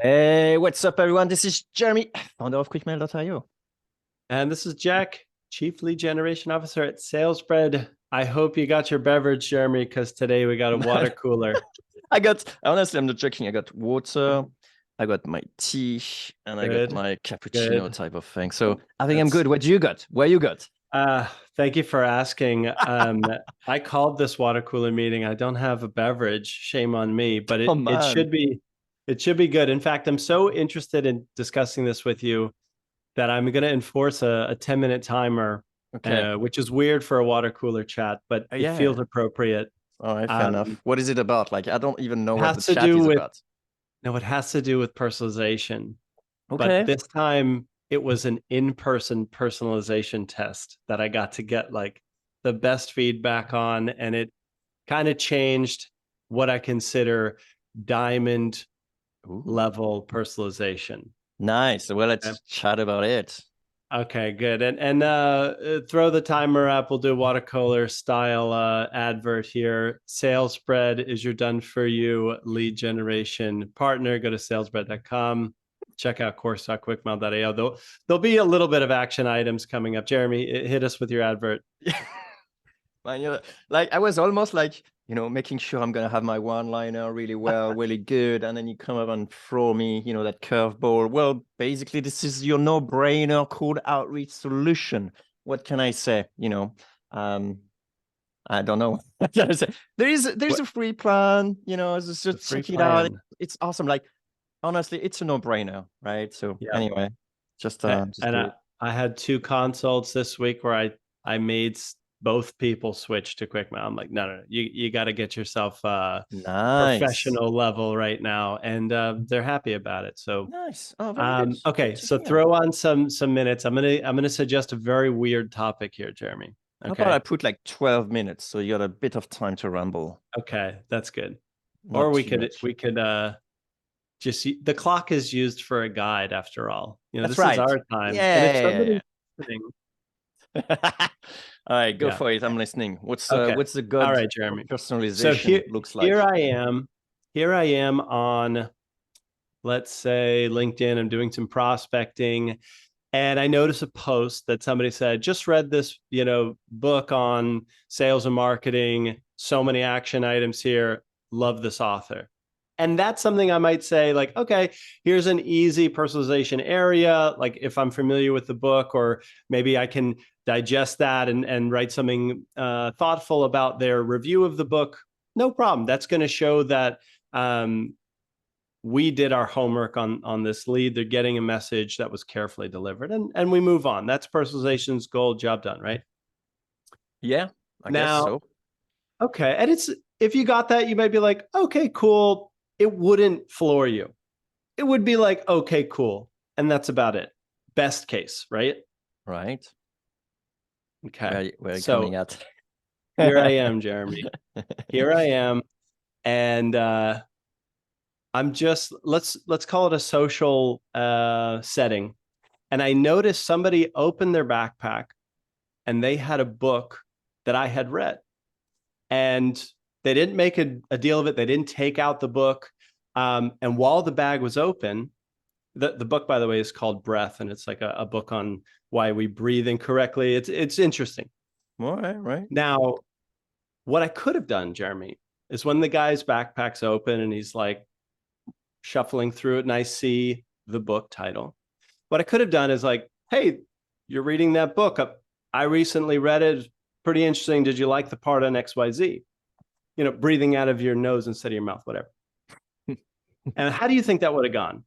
Hey, what's up, everyone? This is Jeremy, founder of QuickMail.io. And this is Jack, Chief Lead Generation Officer at SalesBread. I hope you got your beverage, Jeremy, because today we got a water cooler. Honestly, I'm not joking. I got water, I got my tea, and I got Good, my cappuccino good. type of thing. So I think I'm That's good. What do you got? Where you got? Thank you for asking. I called this water cooler meeting. I don't have a beverage. Shame on me, but Oh, it man. should be good. In fact, I'm so interested in discussing this with you that I'm going to enforce a 10-minute timer, Okay. which is weird for a water cooler chat, but it Yeah. feels appropriate. All right, fair Um, enough. What is it about? Like, I don't even know it what the has to chat do is with about. No, it has to do with personalization. But Okay. this time it was an in-person personalization test that I got to get like the best feedback on, and it kind of changed what I consider diamond Ooh. level personalization. Nice. Well, Okay, let's chat about it. okay, good. And throw the timer up. We'll do a watercolor style advert here. Sales spread is your done for you lead generation partner. Go to salesbread.com. Check out course.quickmail.io. There'll be a little bit of action items coming up. Jeremy, hit us with your advert. Man, like I was almost like, making sure I'm gonna have my one-liner really well, really good, and then you come up and throw me, that curveball. Well, basically, this is your no-brainer cold outreach solution. What can I say? Um, I don't know. What can I say? There's What a free plan, the just free check it out. plan? It's awesome. Like honestly, it's a no-brainer, right? So Yeah. anyway, just And do I, it. I had two consults this week where I made both people switch to QuickMail. I'm like, no, you got to get yourself Nice. professional level right now, and they're happy about it. So, Nice. Oh, very good. Good okay, to so hear. throw on some minutes. I'm gonna suggest a very weird topic here, Jeremy. How about I Okay, put like 12 minutes so you got a bit of time to ramble? okay, that's good. Or Not we too could much. we could just the clock is used for a guide after all. That's This is right. our time, and if Yeah. somebody's listening, All right, go yeah. for it. I'm listening. Okay. What's the All god right, of Jeremy. So personalization looks here like? I am. Here I am on, let's say, LinkedIn. I'm doing some prospecting, and I notice a post that somebody said, just read this, book on sales and marketing, so many action items here. Love this author. And that's something I might say, like, okay, here's an easy personalization area. Like, if I'm familiar with the book, or maybe I can digest that and write something thoughtful about their review of the book. No problem. That's going to show that we did our homework on this lead. They're getting a message that was carefully delivered, and we move on. That's personalization's goal. Job done, right? Yeah, I guess Now, so. okay, and it's if you got that, you might be like, okay, cool. It wouldn't floor you. It would be like, okay, cool, and that's about it. Best case, right? Right. Okay, Where are you coming so at? here I am, Jeremy. Here I am, and I'm just let's call it a social setting. And I noticed somebody opened their backpack and they had a book that I had read. And they didn't make a deal of it. They didn't take out the book. And while the bag was open, the book, by the way, is called Breath, and it's like a book on why we breathe incorrectly. It's interesting. All right, right. Now, what I could have done, Jeremy, is when the guy's backpack's open and he's like shuffling through it, and I see the book title. What I could have done is like, hey, you're reading that book. I recently read it. Pretty interesting. Did you like the part on XYZ? Breathing out of your nose instead of your mouth, whatever. And how do you think that would have gone?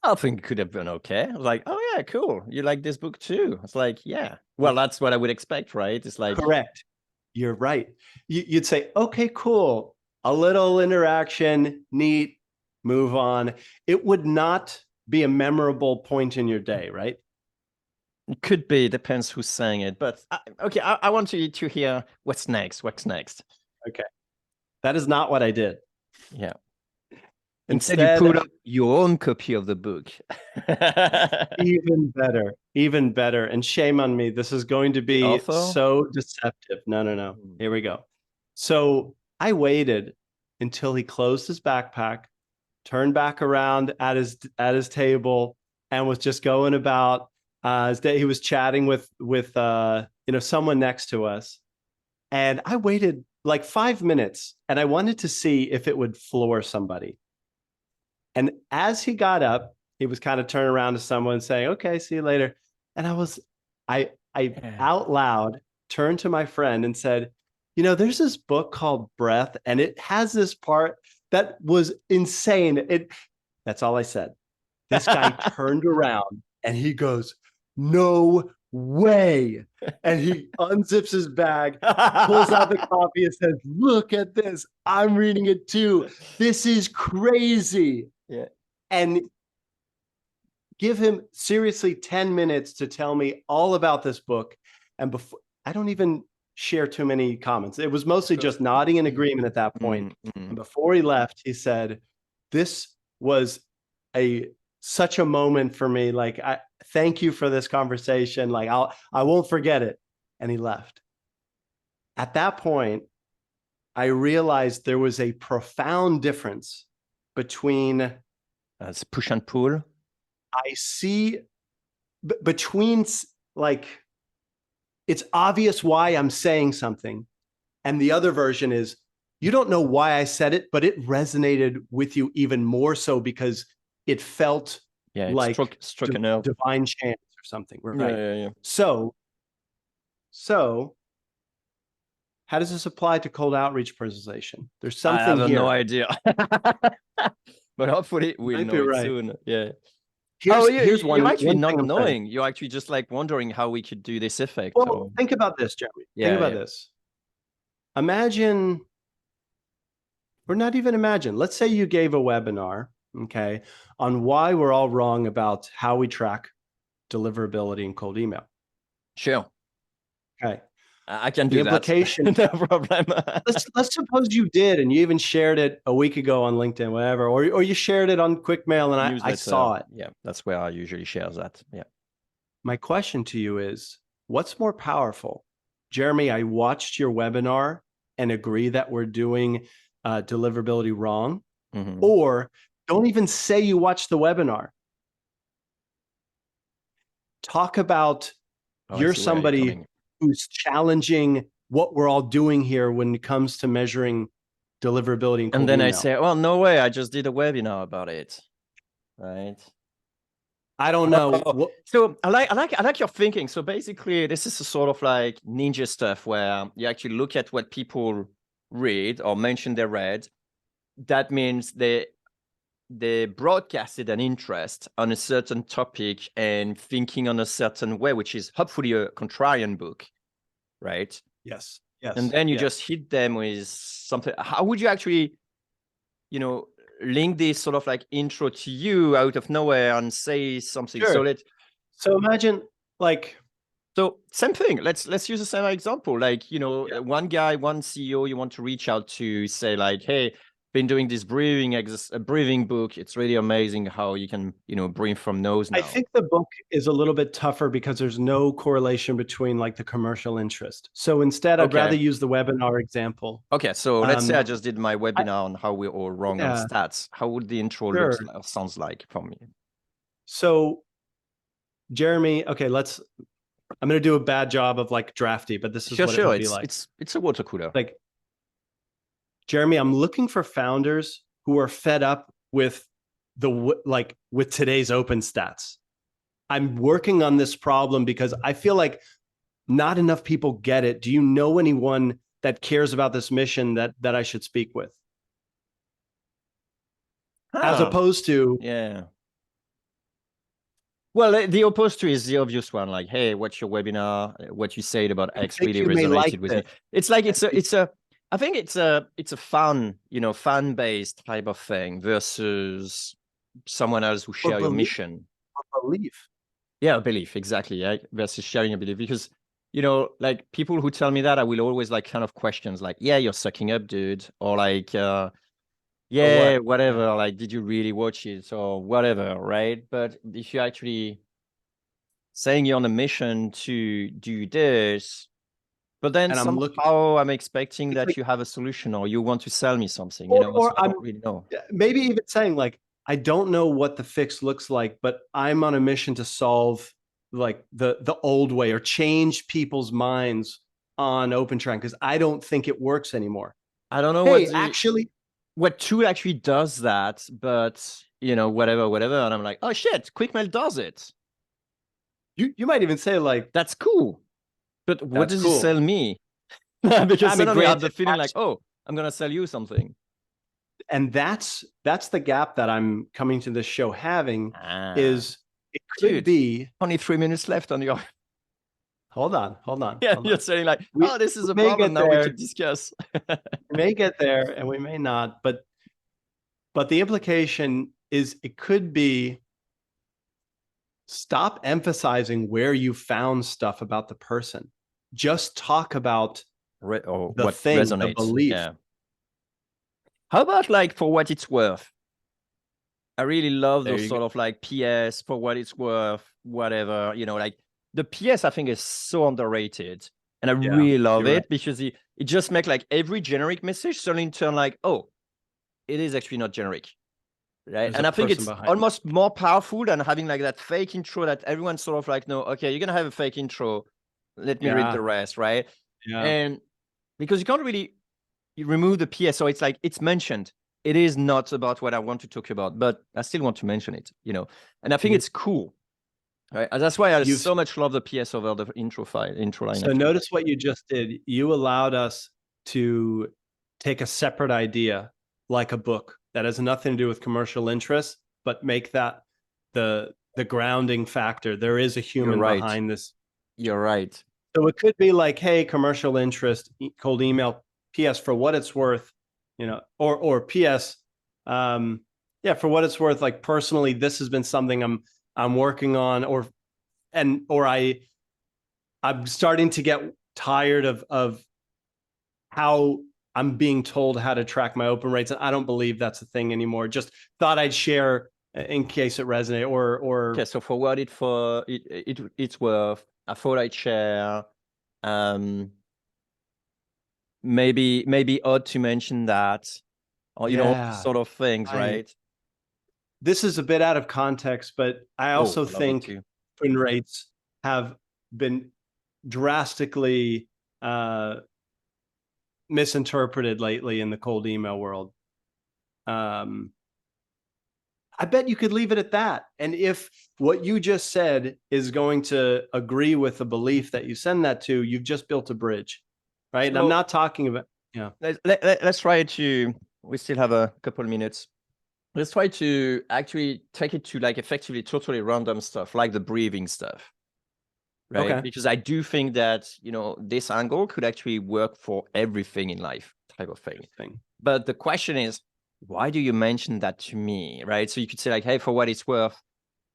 I think it could have been okay. I was like, oh yeah, cool. You like this book too? It's like, yeah. Well, that's what I would expect, right? It's like, Correct. You're right. You'd say, okay, cool. A little interaction, neat, move on. It would not be a memorable point in your day, right? it could be, depends who's saying it. But okay, I want to hear what's next. What's next? Okay. That is not what I did. Yeah. Instead, you Instead, put up your own copy of the book. even better, even better. And shame on me. This is going to The be author? so deceptive. No, no, no. Here we go. So I waited until he closed his backpack, turned back around at his table, and was just going about his day. He was chatting with someone next to us, and I waited like 5 minutes, and I wanted to see if it would floor somebody. And as he got up, he was kind of turning around to someone saying, "Okay, see you later." And I out loud turned to my friend and said, there's this book called Breath, and it has this part that was insane. That's all I said. This guy turned around and he goes, "No way." And he unzips his bag, pulls out the copy and says, "Look at this. I'm reading it too. This is crazy." Yeah. And give him seriously 10 minutes to tell me all about this book. And before, I don't even share too many comments. It was mostly just nodding in agreement at that point. And before he left, he said, "This was such a moment for me. Like, I thank you for this conversation. Like, I won't forget it." And he left. At that point, I realized there was a profound difference between push and pull. I see between, like, it's obvious why I'm saying something, and the other version is, you don't know why I said it, but it resonated with you even more so because it felt like struck a nerve. Divine chance or something, right? Yeah. So how does this apply to cold outreach personalization? There's something I have here. no idea. But hopefully we'll know it soon. Yeah. Here's one. You're actually one not thing knowing. You're actually just like wondering how we could do this effect. Well, think about this, Jeremy. Think about this. Imagine, or not even imagine, let's say you gave a webinar, okay, on why we're all wrong about how we track deliverability in cold email. Sure. Okay. I can do the implication, that. No problem. let's suppose you did, and you even shared it a week ago on LinkedIn, whatever, or you shared it on Quick Mail, and I saw it. Yeah, that's where I usually share that. Yeah. My question to you is, what's more powerful? Jeremy, I watched your webinar and agree that we're doing deliverability wrong, or don't even say you watched the webinar. Talk about you're somebody who's challenging what we're all doing here when it comes to measuring deliverability in cold And then email. I say, well, no way, I just did a webinar about it, right? I don't know. So I like your thinking. So basically, this is a sort of like ninja stuff where you actually look at what people read or mention they read. That means they broadcasted an interest on a certain topic and thinking on a certain way, which is hopefully a contrarian book, right? Yes. And then you just hit them with something. How would you actually, link this sort of like intro to you out of nowhere and say something? Sure. So imagine, like, so same thing. Let's use the same example. Like, one guy, one CEO you want to reach out to, say like, "Hey, been doing this breathing book. It's really amazing how you can, breathe from nose now." I think the book is a little bit tougher because there's no correlation between like the commercial interest. So instead, I'd rather use the webinar example. Okay, so let's say I just did my webinar on how we're all wrong on stats. How would the intro sounds like for me? So, Jeremy, okay, I'm going to do a bad job of like drafty, but this is what it would be like. It's a water cooler. Like, Jeremy, I'm looking for founders who are fed up with with today's open stats. I'm working on this problem because I feel like not enough people get it. Do you know anyone that cares about this mission that I should speak with? As opposed to, well, the opposed to is the obvious one. Like, "Hey, what's your webinar? What you said about X really resonated with me." It's like I think it's a fun, fan-based type of thing versus someone else who share your mission. A belief. Yeah, a belief, exactly. Yeah, versus sharing a belief, because like people who tell me that, I will always like kind of questions like, "Yeah, you're sucking up, dude," or like, "Yeah, whatever. Like, did you really watch it or whatever?" Right? But if you're actually saying you're on a mission to do this, But then and I'm looking, somehow I'm expecting it's that like, you have a solution or you want to sell me something, you know, so or I I'm don't really know. maybe even saying like, I don't know what the fix looks like, but I'm on a mission to solve like the old way or change people's minds on OpenTrend because I don't think it works anymore. I don't know Hey, actually, what tool actually does that, but you know, whatever. And I'm like, oh shit, QuickMail does it. you might even say like, That's cool. But what that's does it cool. sell me? Because I mean, suddenly I have the granted, feeling like, oh, I'm gonna sell you something. and that's the gap that I'm coming to this show having Ah, is it could dude, be, only 3 minutes left on your. hold You're on. saying like, We, oh, this is we a may problem. get Now we there, could discuss. we may get there, and we may not. But the implication is it could be stop emphasizing where you found stuff about the person. Just talk about Or the what thing, the resonates. belief. Yeah. How about like for what it's worth? I really love There those you go. sort of like PS for what it's worth, whatever, you know, like the PS I think is so underrated. And I Yeah, really love you're right. it because it just makes like every generic message suddenly turn like, oh, it is actually not generic. Right. There's a And I think person it's behind it. almost more powerful than having like that fake intro that everyone's sort of like, no, okay, you're gonna have a fake intro. Let me read the Yeah, rest, right? yeah. And because you can't really you remove the PS, so it's like it's mentioned. It is not about what I want to talk about, but I still want to mention it, you know. And I think You, it's cool, right? And that's why I you've so much love the PS over the intro line. so Actually, notice what you just did. You allowed us to take a separate idea, like a book that has nothing to do with commercial interest, but make that the grounding factor. There is a you're human right. behind this. You're right. So it could be like, hey, commercial interest, cold email, PS for what it's worth, you know, or PS, yeah, for what it's worth. Like personally, this has been something I'm working on, or I'm starting to get tired of how I'm being told how to track my open rates, and I don't believe that's a thing anymore. Just thought I'd share in case it resonated, Okay, or so for what it's worth, I thought I'd share. Um, maybe odd to mention that, or you know, all these yeah, sort of things, I right? this is a bit out of context, but I Oh, also I love it think too. open rates have been drastically uh, misinterpreted lately in the cold email world. Um, I bet you could leave it at that. And if what you just said is going to agree with the belief that you send that to, you've just built a bridge, right? And I'm So not talking about, yeah, let's try to. We still have a couple minutes. Let's try to actually take it to like effectively totally random stuff, like the breathing stuff, right? okay, Because I do think that, you know, this angle could actually work for everything in life, type of thing. thing. But the question is, why do you mention that to me, right? So you could say like, hey, for what it's worth,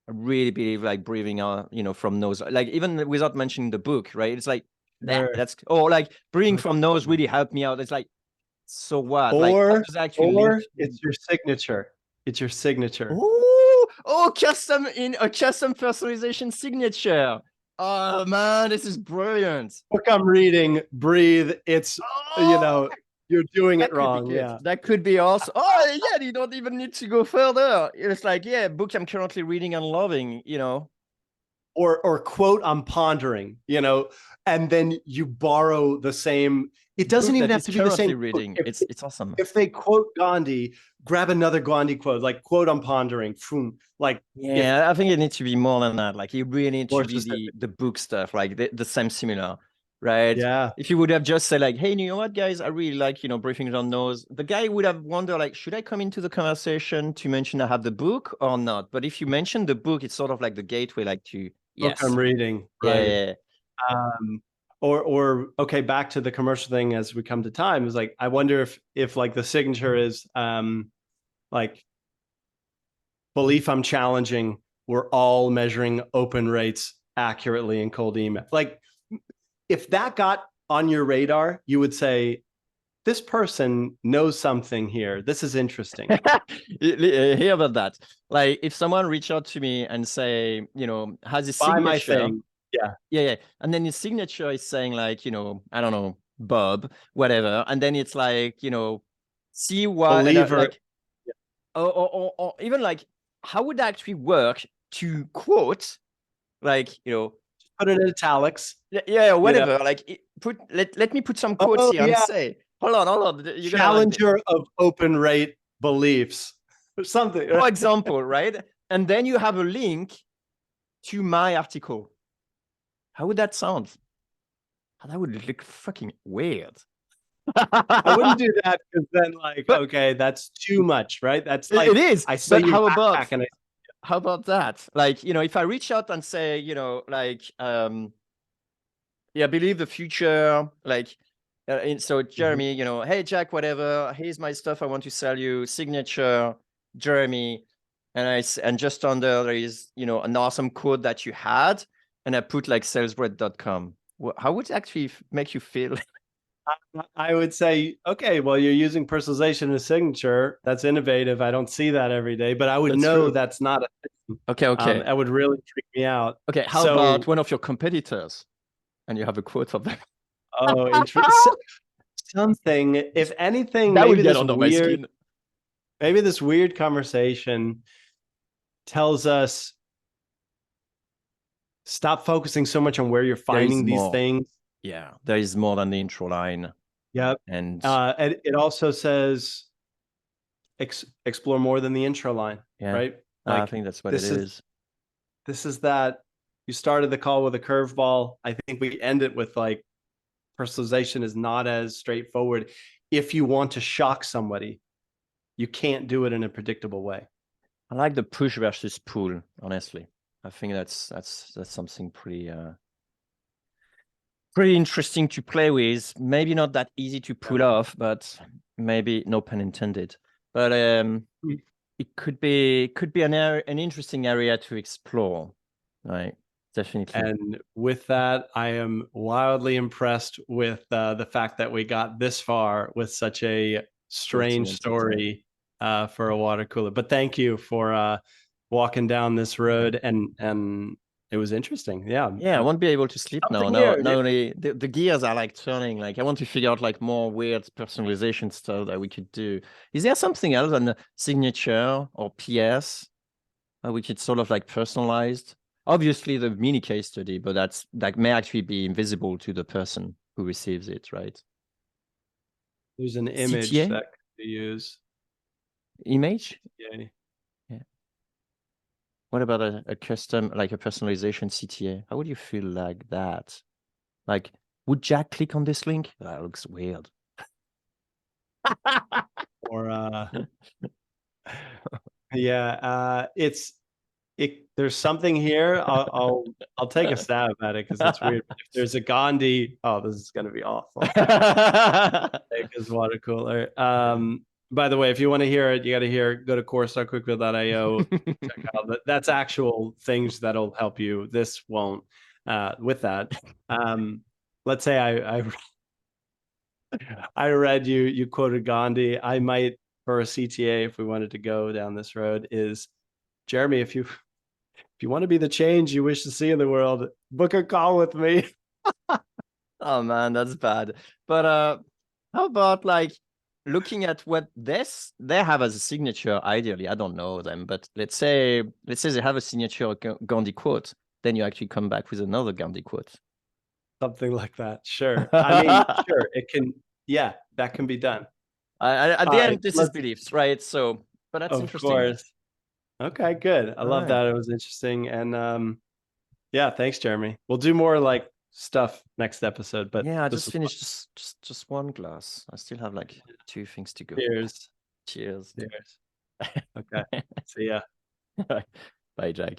I really believe like breathing out, you know, from nose, like even without mentioning the book, right? It's like, Sure. that's, or like breathing from nose really helped me out. It's like, so what? Like, how Or does that actually link or to? it's your signature. It's your signature. Oh, custom in a custom personalization signature. Oh man, this is brilliant. Book I'm reading, breathe. It's, you Oh, know, you're doing it that could be wrong. good. Yeah. That could be awesome. Oh yeah, you don't even need to go further. It's like, yeah, book I'm currently reading and loving, you know. Or quote I'm pondering, you know, and then you borrow the same. It doesn't Book even that have is to be the same currently quote. reading. It's awesome. If they quote Gandhi, grab another Gandhi quote, like quote I'm pondering. Like if Yeah, I think it needs to be more than that. Like, it really needs to more be specific. the book stuff, like the same similar, right? Yeah. If you would have just said like, "Hey, you know what, guys? I really like, you know, briefings on those." The guy would have wondered like, should I come into the conversation to mention I have the book or not? But if you mention the book, it's sort of like the gateway, like to Book I'm yes, reading. yeah, Right. yeah, yeah. Um, or okay, back to the commercial thing as we come to time is like, I wonder if like the signature is like belief I'm challenging, we're all measuring open rates accurately in cold email. Like if that got on your radar, you would say, this person knows something here. This is interesting. Hear about that. Like, if someone reach out to me and say, you know, has a Buy my signature, thing. Yeah. Yeah. And then his signature is saying like, I don't know, Bob, whatever. And then it's like, see what, and Believer. like, or even like, how would that actually work to quote, like, Put it in italics. yeah, You know. whatever. Like, let me put some quotes Oh here and yeah. say, hold on. You're gonna like, Challenger of open rate beliefs or something. for Right? example, right? And then you have a link to my article. How would that sound? That would look fucking weird. I wouldn't do that because then, like, But okay, that's too much, right? That's it like is. I saw But your backpack and I how about that? Like, if I reach out and say, like, yeah, believe the future, like, so Jeremy, hey Jack, whatever, here's my stuff I want to sell you, signature, Jeremy, and just under there is, an awesome quote that you had, and I put like salesbread.com. How would it actually make you feel? I would say, okay, well, you're using personalization as signature. That's innovative. I don't see that every day, but I would That's know true. that's not a thing. Okay. That would really freak me out. Okay, how about So, one of your competitors and you have a quote of them? oh, interesting. Something, if anything, That would get under my skin. maybe this weird conversation tells us stop focusing so much on where you're There is finding these more. things. Yeah, there is more than the intro line. Yep. And it also says explore more than the intro line, yeah, right? I Like think that's what it this is. is that you started the call with a curveball. I think we end it with like personalization is not as straightforward. If you want to shock somebody, you can't do it in a predictable way. I like the push versus pull, honestly. I think that's something pretty interesting to play with. Maybe not that easy to pull off, but maybe no pun intended. But it could be an interesting area to explore. Right, definitely. And with that, I am wildly impressed with the fact that we got this far with such a strange 30 minutes. story for a water cooler. But thank you for walking down this road, and it was interesting. Yeah, Yeah, I won't be able to sleep now. something Now, new. not only the gears are like turning. Like I want to figure out like more weird personalization stuff that we could do. Is there something else than the signature or PS we could sort of like personalized? Obviously, the mini case study, but that may actually be invisible to the person who receives it, right? There's an image CTA that could use. image. Yeah. Yeah. What about a custom, like a personalization CTA? How would you feel like that? Like, would Jack click on this link? That looks weird. Or yeah, there's something here. I'll take a stab at it because it's weird. If there's a Gandhi, oh, this is gonna be awful. Take his water cooler. By the way, if you want to hear it, you got to go to course.quickfill.io. Check out that's actual things that'll help you. This won't. With that, let's say I read you quoted Gandhi. I might, for a CTA, if we wanted to go down this road, is Jeremy, if you want to be the change you wish to see in the world, book a call with me. Oh man, that's bad. But how about like looking at what they have as a signature? Ideally, I don't know them, but let's say they have a signature Gandhi quote. Then you actually come back with another Gandhi quote. Something like that. Sure. I mean, sure. It can. Yeah, that can be done. At All the right. end, this is beliefs, right? So, but that's Of interesting. course. Okay, good. I All love right. that. It was interesting. And yeah, thanks, Jeremy. We'll do more like stuff next episode, but Yeah, I this just was fun. finished just one glass. I still have like 2 things to go. Cheers. Cheers. Cheers. Okay. See ya. Bye, Jack.